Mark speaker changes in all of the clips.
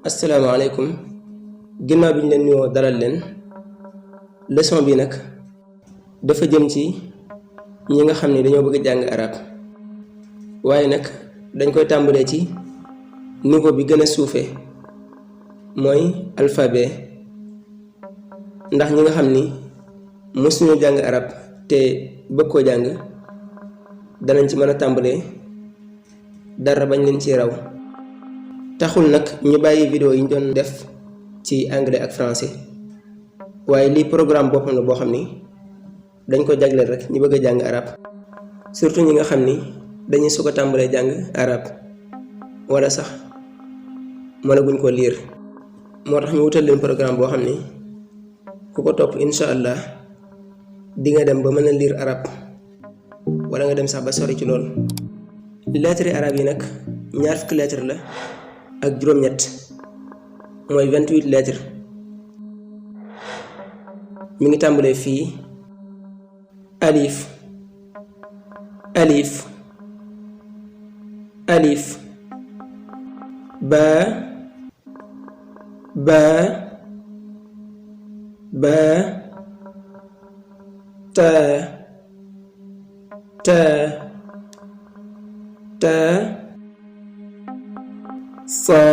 Speaker 1: asalaamaaleykum ginnaaw bi ñu leen nuyoo dalal leen leçon bi nag dafa jëm ci ñi nga xam ne dañoo bëgg a jàng arab waaye nag dañ koy tàmbalee ci niveau bi gën a suufee mooy alphabet ndax ñi nga xam ni mësuñu jàng arab te bëgg koo jàng danañ ci mën a tàmbalee dara bañ leen ci raw. taxul nag ñu bàyyi vidéo yi ñu doon def ci anglais ak français waaye lii programme boppam la boo xam ni dañ ko jagleel rek ñu bëgg a jàng arab surtout ñi nga xam ni dañuy su ko tàmbalee jàng arab wala sax mënaguñ ko liir moo tax ñu wutal leen programme boo xam ni ku ko topp incha allah di nga dem ba mën a liir arab wala nga dem sax ba sori ci lool. lettre arab yi nag 20 lettre la ak juróom-ñett mooy 28 lettres mi ngi tàmbalee fii alif alif alif ba ba ba ta ta ta sa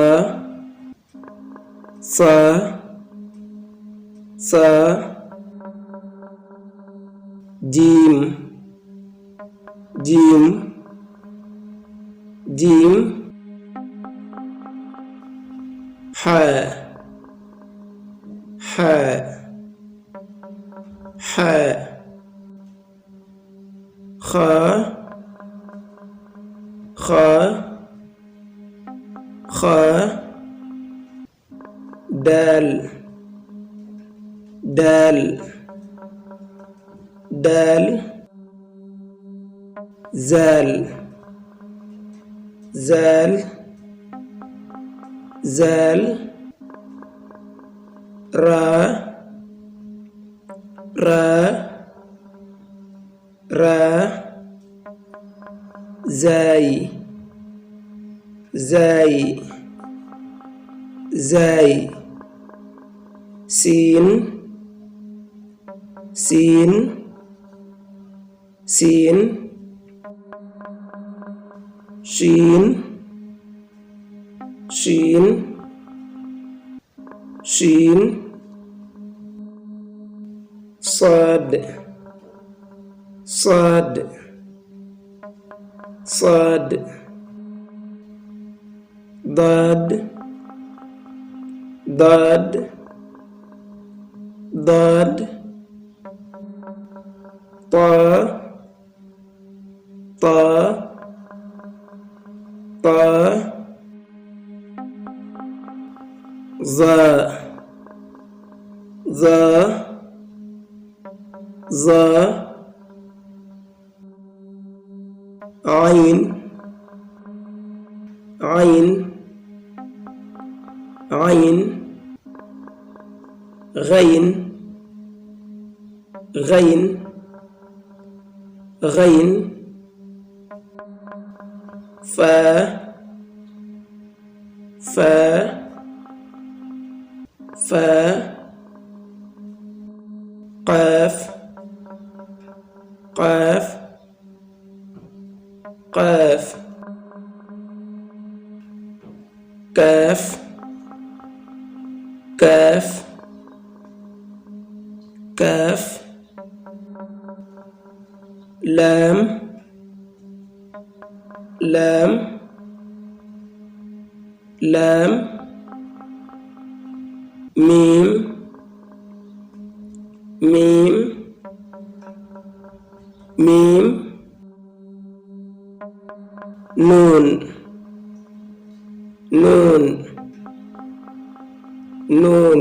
Speaker 1: sa sa jiim jiim jiim xaa xaa xaa xaa xaa xaa daal daal daal zaal zaal zaal raa raa raa zaay zaay zaay siin siin siin shiin shiin shiin saad saad saad daad daad daad taa taa taa zaa zaa zaa ayn ayn ayn ghayn ghayn ghayn faa faa faa qaaf qaaf qaaf kaaf kaaf kaaf laam laam laam miim miim miim nuun nuun nuun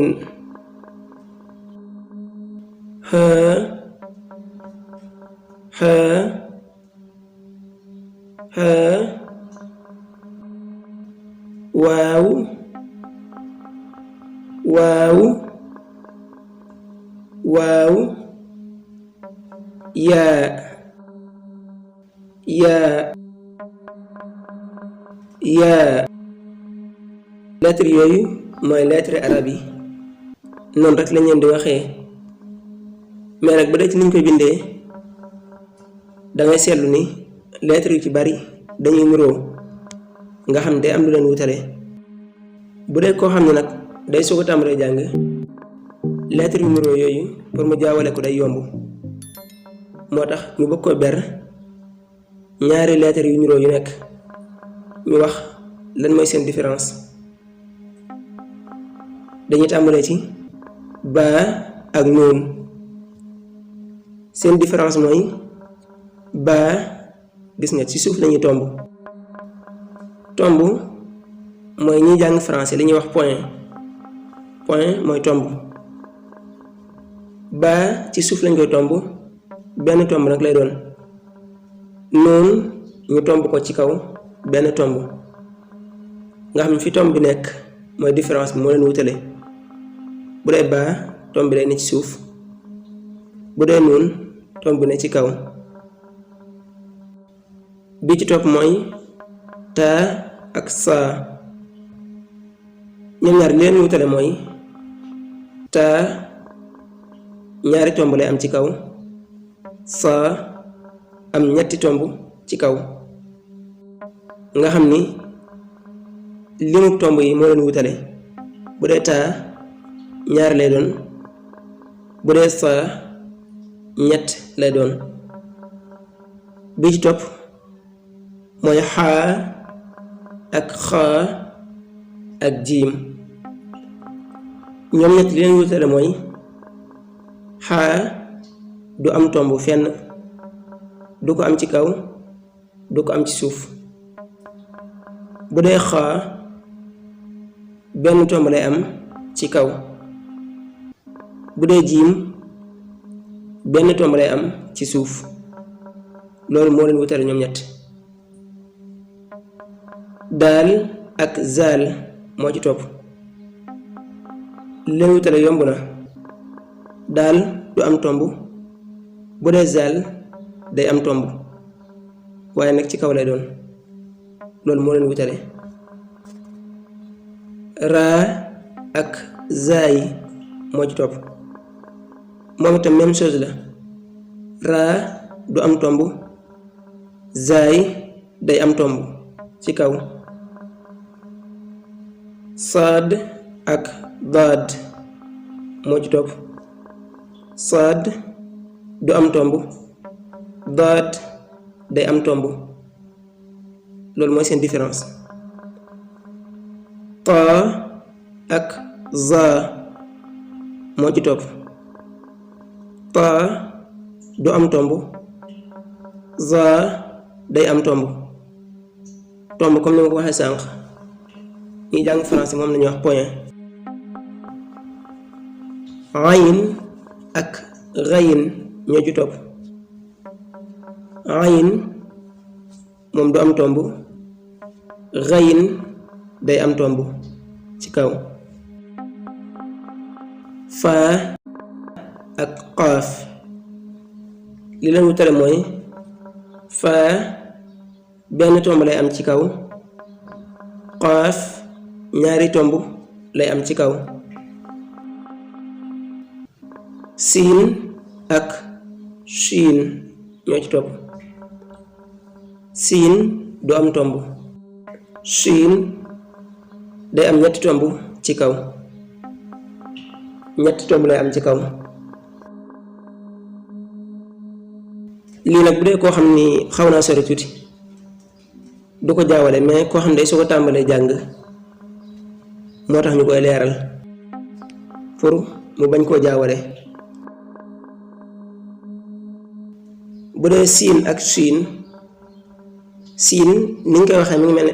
Speaker 1: haa haa haa waaw waaw waaw yaa yaa lettre yooyu mooy lettre arabe yi noonu rek lañ leen di waxee mais nag ba dee ci niñ koy bindee dangay seetlu ni lettre yu ci bari dañuy niroo nga xam ne day am lu leen wutale. bu dee koo xam ne nag day soog a tàmbalee jàng lettre yu niroo yooyu pour mu jaawale ko day yomb moo tax ñu bëgg ko ber ñaari lettre yu niroo yu nekk ñu wax lan mooy seen différence. dañuy tàmbalee ci baa ak nuun. seen différence mooy baa gis nga ci suuf lañuy tomb mooy ñiy jàng français li ñuy wax point mooy tomb. baa ci suuf lañ koy tomb benn tomb nag lay doon. nuun ñu tomb ko ci kaw benn tomb nga xam ne fi tomb bi nekk mooy différence bi moo leen wutale. bu dee baa tomb bi day ne ci suuf bu dee nuun tomb bi ne ci kaw. bi ci topp mooy taa ak saa. ñoom ñaar li leen wutale mooy taa ñaari tomb lay am ci kaw, saa am ñetti tomb ci kaw. nga xam ni limu tomb yi moo leen wutale. bu dee taa ñaar lay doon, bu dee saa ñett lay doon. bi ci topp mooy xaa ak xaa ak jiim. ñoom ñett li leen wutale mooy xaa du am tomb fenn, du ko am ci kaw, du ko am ci suuf. bu dee xaa benn tomb lay am ci kaw. bu dee jiim benn tomb lay am ci suuf. loolu moo leen wutale ñoom ñett. daal ak zaal moo ci topp. leen wutale yomb na. daal du am tomb, bu dee zaal day am tomb waaye nag ci kaw lay doon. loolu moo leen wutale. raa ak zaay moo ci topp. moom itam même chose la. raa du am tomb, zaay day am tomb ci kaw. saad ak daad moo ci topp. saad du am tomb, daad day am tomb. loolu mooy seen différence. taa ak zaa moo ci topp. taa du am tomb, zaa day am tomb. tomb comme ni ma ko waxee sànq ñi jàng français moom lañuy wax point. ayin ak rayin ñoo ci topp. ayin moom du am tomb, rayin day am tomb ci kaw. faa ak qaaf li leen wutale mooy faa benn tomb lay am ci kaw, qaaf ñaari tomb lay am ci kaw. siin ak shiin ñoo ci topp. siin du am tomb, shiin day am ñetti tomb ci kaw. ñetti tomb lay am ci kaw. lii nag bu dee koo xam ni xaw naa sori tuuti du ko jaawale, mais koo xam ne day soo ko tàmbalee jàng moo tax ñu koy leeral pour mu bañ koo jaawale. bu dee siin ak shiin, siin ni ñu koy waxee mi ngi mel ni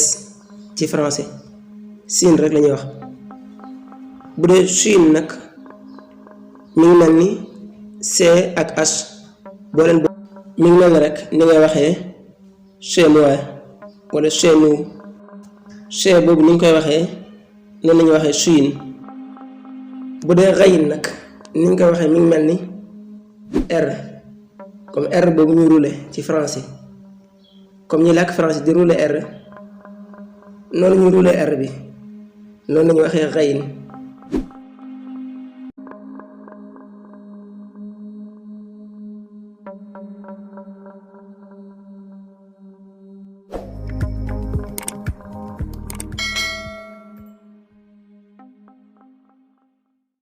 Speaker 1: s ci français, siin rek la ñuy wax. bu dee shiin nag mi ngi mel ni c ak h boo leen mi ngi mel ni rek ni ngay waxee chez moi wala chez nous. chez boobu ni ñu koy waxee noonu la ñuy waxee shiin. bu dee rayin nag ni ñu koy waxee mi ngi mel ni r, comme r boobu ñu roulé ci français, comme ñi làkk français di roulé r, noonu ñu roulé r bi noonu lañu waxee xayin